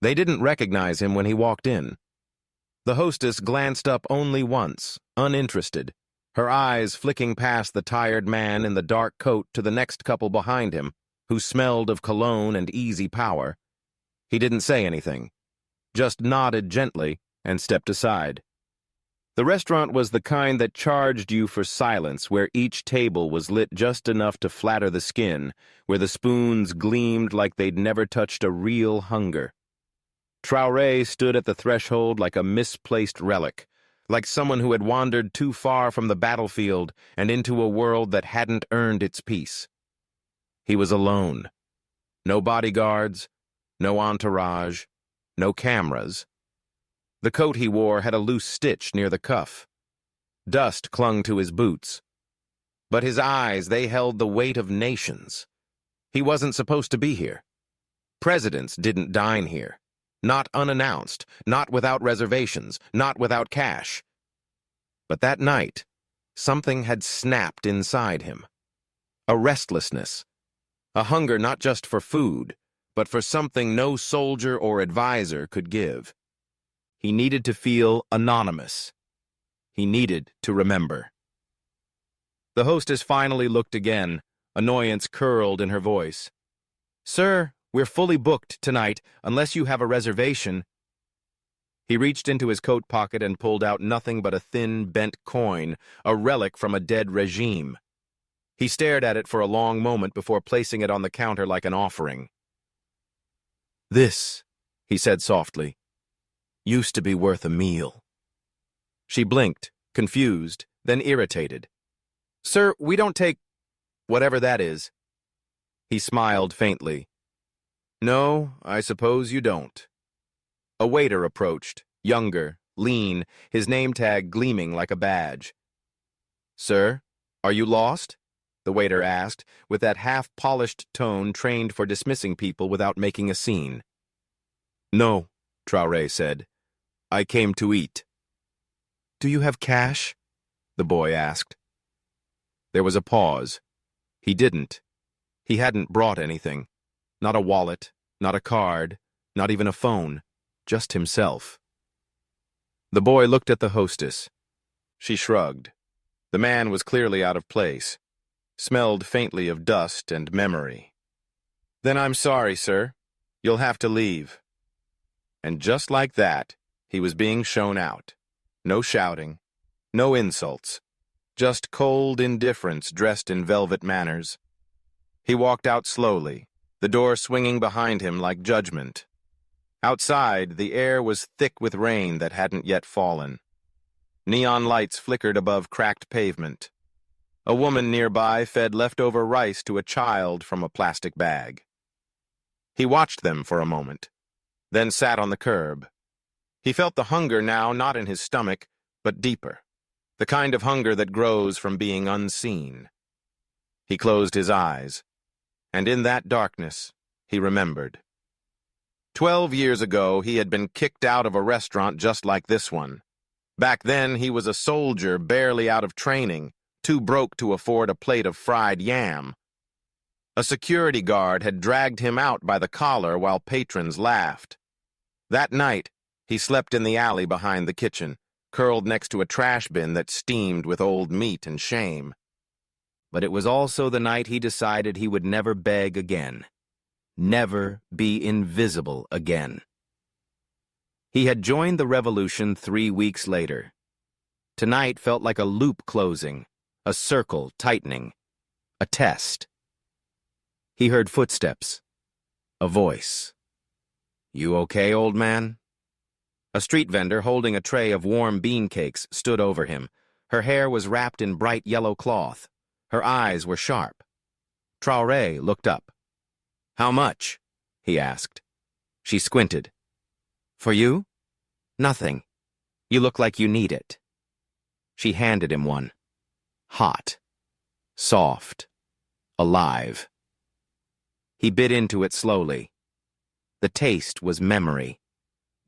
They didn't recognize him when he walked in. The hostess glanced up only once, uninterested, her eyes flicking past the tired man in the dark coat to the next couple behind him, who smelled of cologne and easy power. He didn't say anything, just nodded gently and stepped aside. The restaurant was the kind that charged you for silence, where each table was lit just enough to flatter the skin, where the spoons gleamed like they'd never touched a real hunger. Traoré stood at the threshold like a misplaced relic, like someone who had wandered too far from the battlefield and into a world that hadn't earned its peace. He was alone. No bodyguards, no entourage, no cameras. The coat he wore had a loose stitch near the cuff. Dust clung to his boots. But his eyes, they held the weight of nations. He wasn't supposed to be here. Presidents didn't dine here. Not unannounced, not without reservations, not without cash. But that night, something had snapped inside him. A restlessness. A hunger not just for food, but for something no soldier or advisor could give. He needed to feel anonymous. He needed to remember. The hostess finally looked again, annoyance curled in her voice. "Sir, we're fully booked tonight, unless you have a reservation." He reached into his coat pocket and pulled out nothing but a thin, bent coin, a relic from a dead regime. He stared at it for a long moment before placing it on the counter like an offering. "This," he said softly, "used to be worth a meal." She blinked, confused, then irritated. "Sir, we don't take whatever that is." He smiled faintly. "No, I suppose you don't." A waiter approached, younger, lean, his name tag gleaming like a badge. "Sir, are you lost?" the waiter asked, with that half-polished tone trained for dismissing people without making a scene. "No," Traoré said. "I came to eat." "Do you have cash?" the boy asked. There was a pause. He didn't. He hadn't brought anything. Not a wallet, not a card, not even a phone, just himself. The boy looked at the hostess. She shrugged. The man was clearly out of place, smelled faintly of dust and memory. "Then I'm sorry, sir. You'll have to leave." And just like that, he was being shown out. No shouting, no insults, just cold indifference dressed in velvet manners. He walked out slowly, the door swinging behind him like judgment. Outside, the air was thick with rain that hadn't yet fallen. Neon lights flickered above cracked pavement. A woman nearby fed leftover rice to a child from a plastic bag. He watched them for a moment, then sat on the curb. He felt the hunger now not in his stomach, but deeper, the kind of hunger that grows from being unseen. He closed his eyes, and in that darkness, he remembered. 12 years ago, he had been kicked out of a restaurant just like this one. Back then, he was a soldier barely out of training, too broke to afford a plate of fried yam. A security guard had dragged him out by the collar while patrons laughed. That night, he slept in the alley behind the kitchen, curled next to a trash bin that steamed with old meat and shame. But it was also the night he decided he would never beg again. Never be invisible again. He had joined the revolution 3 weeks later. Tonight felt like a loop closing, a circle tightening, a test. He heard footsteps, a voice. "You okay, old man?" A street vendor holding a tray of warm bean cakes stood over him. Her hair was wrapped in bright yellow cloth. Her eyes were sharp. Traoré looked up. "How much?" he asked. She squinted. "For you? Nothing. You look like you need it." She handed him one. Hot. Soft. Alive. He bit into it slowly. The taste was memory,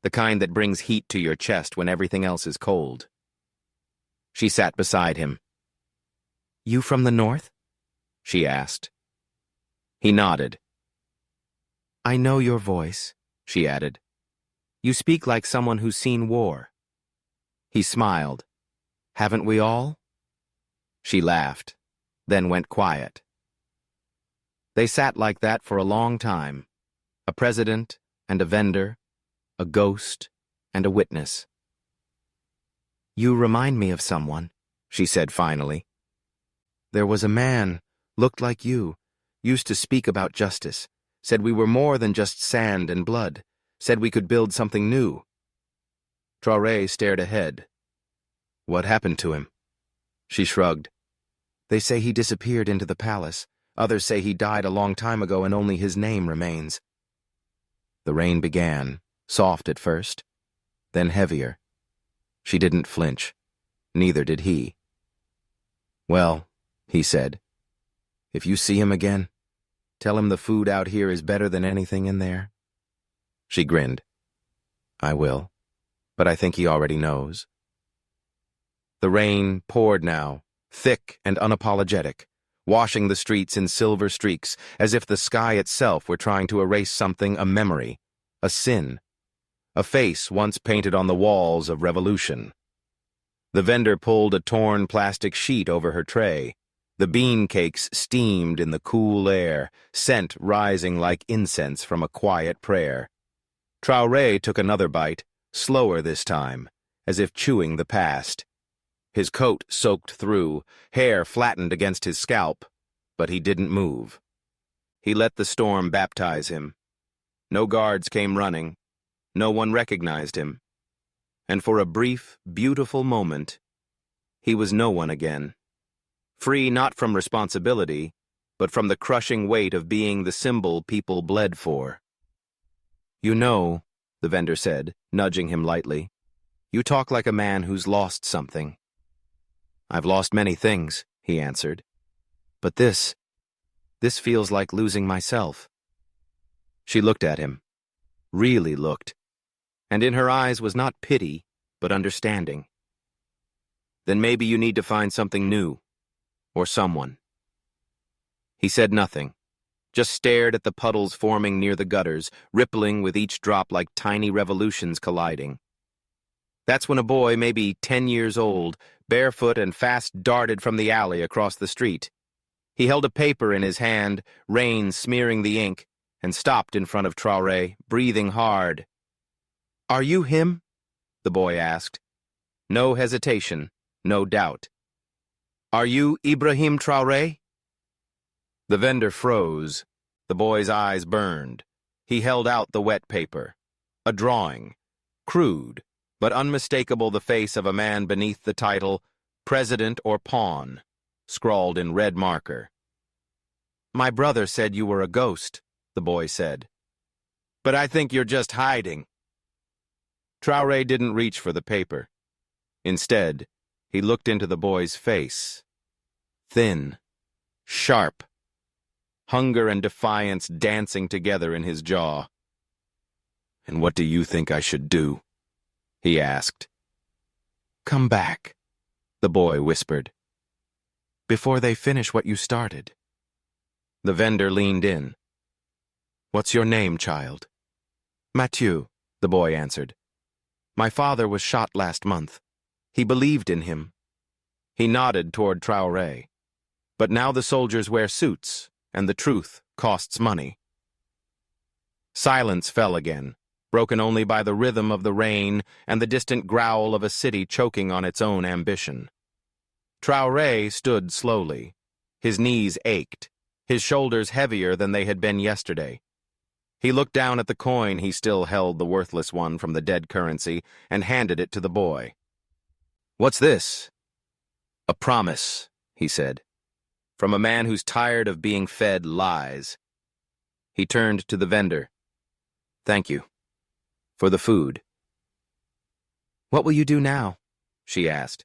the kind that brings heat to your chest when everything else is cold. She sat beside him. "You from the north?" she asked. He nodded. "I know your voice," she added. You speak like someone who's seen war. He smiled. Haven't we all? She laughed, then went quiet. They sat like that for a long time, a president and a vendor, a ghost and a witness. You remind me of someone, she said finally. There was a man, looked like you, used to speak about justice, said we were more than just sand and blood, said we could build something new. Traoré stared ahead. What happened to him? She shrugged. They say he disappeared into the palace. Others say he died a long time ago and only his name remains. The rain began, soft at first, then heavier. She didn't flinch. Neither did he. Well, he said, if you see him again, tell him the food out here is better than anything in there. She grinned. I will, but I think he already knows. The rain poured now, thick and unapologetic, washing the streets in silver streaks, as if the sky itself were trying to erase something, a memory, a sin, a face once painted on the walls of revolution. The vendor pulled a torn plastic sheet over her tray. The bean cakes steamed in the cool air, scent rising like incense from a quiet prayer. Traoré took another bite, slower this time, as if chewing the past. His coat soaked through, hair flattened against his scalp, but he didn't move. He let the storm baptize him. No guards came running. No one recognized him. And for a brief, beautiful moment, he was no one again. Free not from responsibility, but from the crushing weight of being the symbol people bled for. You know, the vendor said, nudging him lightly, you talk like a man who's lost something. I've lost many things, he answered. But this feels like losing myself. She looked at him, really looked, and in her eyes was not pity, but understanding. Then maybe you need to find something new, or someone. He said nothing, just stared at the puddles forming near the gutters, rippling with each drop like tiny revolutions colliding. That's when a boy, maybe 10 years old, barefoot and fast darted from the alley across the street. He held a paper in his hand, rain smearing the ink, and stopped in front of Traoré, breathing hard. Are you him? The boy asked. No hesitation, no doubt. Are you Ibrahim Traoré? The vendor froze. The boy's eyes burned. He held out the wet paper. A drawing. Crude, but unmistakable, the face of a man beneath the title, President or Pawn, scrawled in red marker. My brother said you were a ghost, the boy said. But I think you're just hiding. Traoré didn't reach for the paper. Instead, he looked into the boy's face. Thin, sharp, hunger and defiance dancing together in his jaw. And what do you think I should do? He asked. Come back, the boy whispered. Before they finish what you started. The vendor leaned in. What's your name, child? Mathieu, the boy answered. My father was shot last month. He believed in him. He nodded toward Traoré. But now the soldiers wear suits, and the truth costs money. Silence fell again, broken only by the rhythm of the rain and the distant growl of a city choking on its own ambition. Traoré stood slowly. His knees ached, his shoulders heavier than they had been yesterday. He looked down at the coin he still held, the worthless one from the dead currency, and handed it to the boy. What's this? A promise, he said, from a man who's tired of being fed lies. He turned to the vendor. Thank you. For the food. What will you do now? She asked.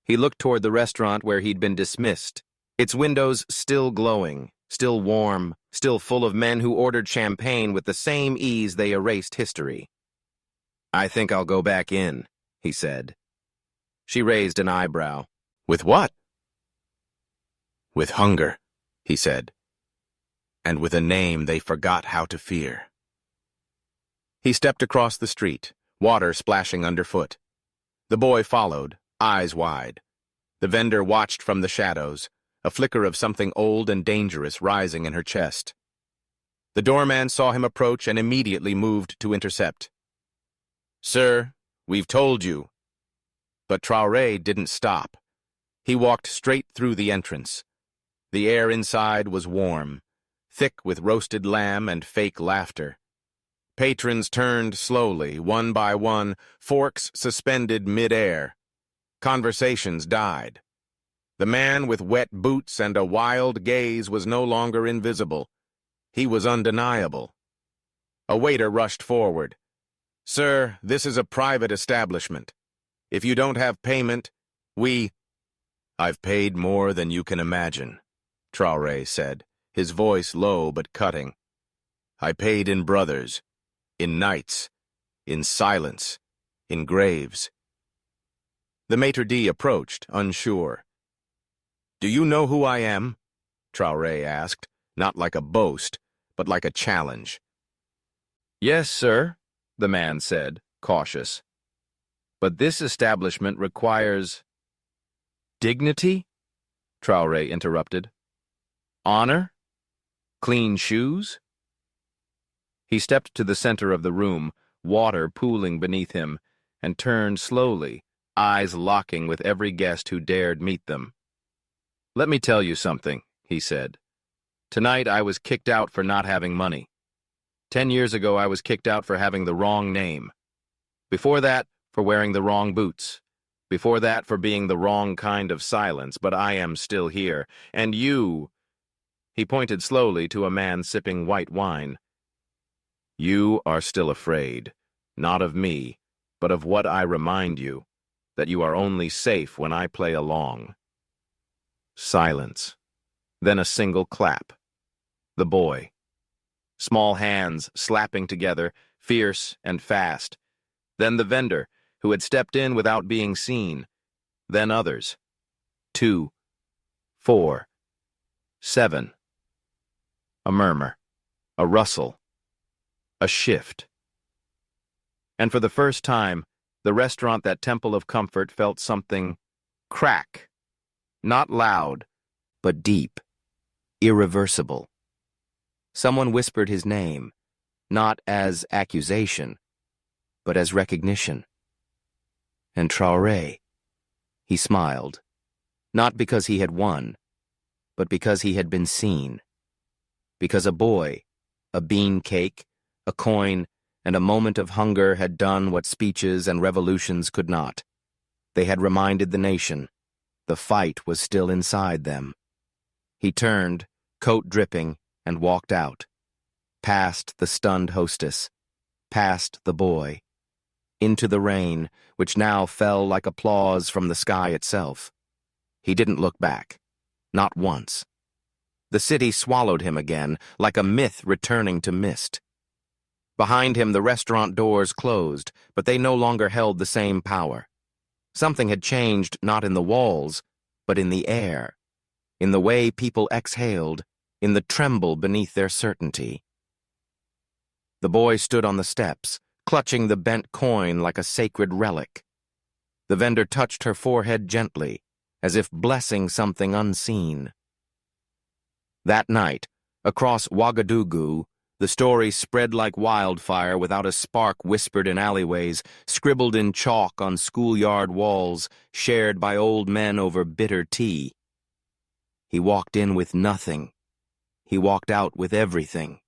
He looked toward the restaurant where he'd been dismissed, its windows still glowing, still warm, still full of men who ordered champagne with the same ease they erased history. I think I'll go back in, he said. She raised an eyebrow. With what? With hunger, he said, and with a name they forgot how to fear. He stepped across the street, water splashing underfoot. The boy followed, eyes wide. The vendor watched from the shadows, a flicker of something old and dangerous rising in her chest. The doorman saw him approach and immediately moved to intercept. "Sir, we've told you." But Traoré didn't stop. He walked straight through the entrance. The air inside was warm, thick with roasted lamb and fake laughter. Patrons turned slowly, one by one, forks suspended mid-air. Conversations died. The man with wet boots and a wild gaze was no longer invisible. He was undeniable. A waiter rushed forward. "Sir, this is a private establishment. If you don't have payment, I've paid more than you can imagine," Traoré said, his voice low but cutting. "I paid in brothers, in nights, in silence, in graves." The maitre d' approached, unsure. "Do you know who I am?" Traoré asked, not like a boast, but like a challenge. "Yes, sir," the man said, cautious. "But this establishment requires—" "Dignity?" Traoré interrupted. "Honor? Clean shoes?" He stepped to the center of the room, water pooling beneath him, and turned slowly, eyes locking with every guest who dared meet them. "Let me tell you something," he said. "Tonight I was kicked out for not having money. 10 years ago I was kicked out for having the wrong name. Before that, for wearing the wrong boots. Before that, for being the wrong kind of silence, but I am still here. And you—" He pointed slowly to a man sipping white wine. "You are still afraid, not of me, but of what I remind you, that you are only safe when I play along." Silence. Then a single clap. The boy. Small hands slapping together, fierce and fast. Then the vendor, who had stepped in without being seen. Then others. 2, 4, 7. A murmur. A rustle. A shift. And for the first time, the restaurant, that temple of comfort, felt something crack. Not loud, but deep, irreversible. Someone whispered his name, not as accusation, but as recognition. And Traoré. He smiled, not because he had won, but because he had been seen. Because a boy, a bean cake, a coin, and a moment of hunger had done what speeches and revolutions could not. They had reminded the nation. The fight was still inside them. He turned, coat dripping, and walked out. Past the stunned hostess. Past the boy. Into the rain, which now fell like applause from the sky itself. He didn't look back. Not once. The city swallowed him again, like a myth returning to mist. Behind him, the restaurant doors closed, but they no longer held the same power. Something had changed, not in the walls, but in the air, in the way people exhaled, in the tremble beneath their certainty. The boy stood on the steps, clutching the bent coin like a sacred relic. The vendor touched her forehead gently, as if blessing something unseen. That night, across Ouagadougou, the story spread like wildfire without a spark whispered in alleyways, scribbled in chalk on schoolyard walls, shared by old men over bitter tea. He walked in with nothing. He walked out with everything.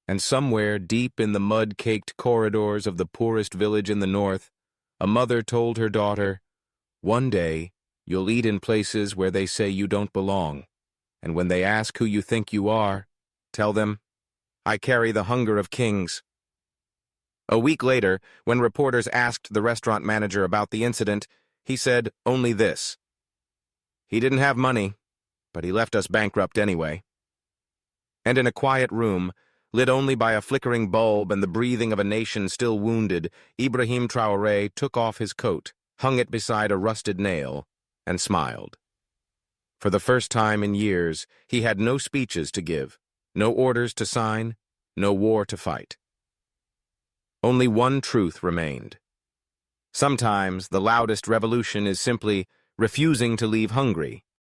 And somewhere deep in the mud-caked corridors of the poorest village in the north, a mother told her daughter, "One day, you'll eat in places where they say you don't belong, and when they ask who you think you are, tell them, I carry the hunger of kings." A week later, when reporters asked the restaurant manager about the incident, he said only this: "He didn't have money, but he left us bankrupt anyway." And in a quiet room, lit only by a flickering bulb and the breathing of a nation still wounded, Ibrahim Traoré took off his coat, hung it beside a rusted nail, and smiled. For the first time in years, he had no speeches to give, no orders to sign, no war to fight. Only one truth remained. Sometimes the loudest revolution is simply refusing to leave hungry.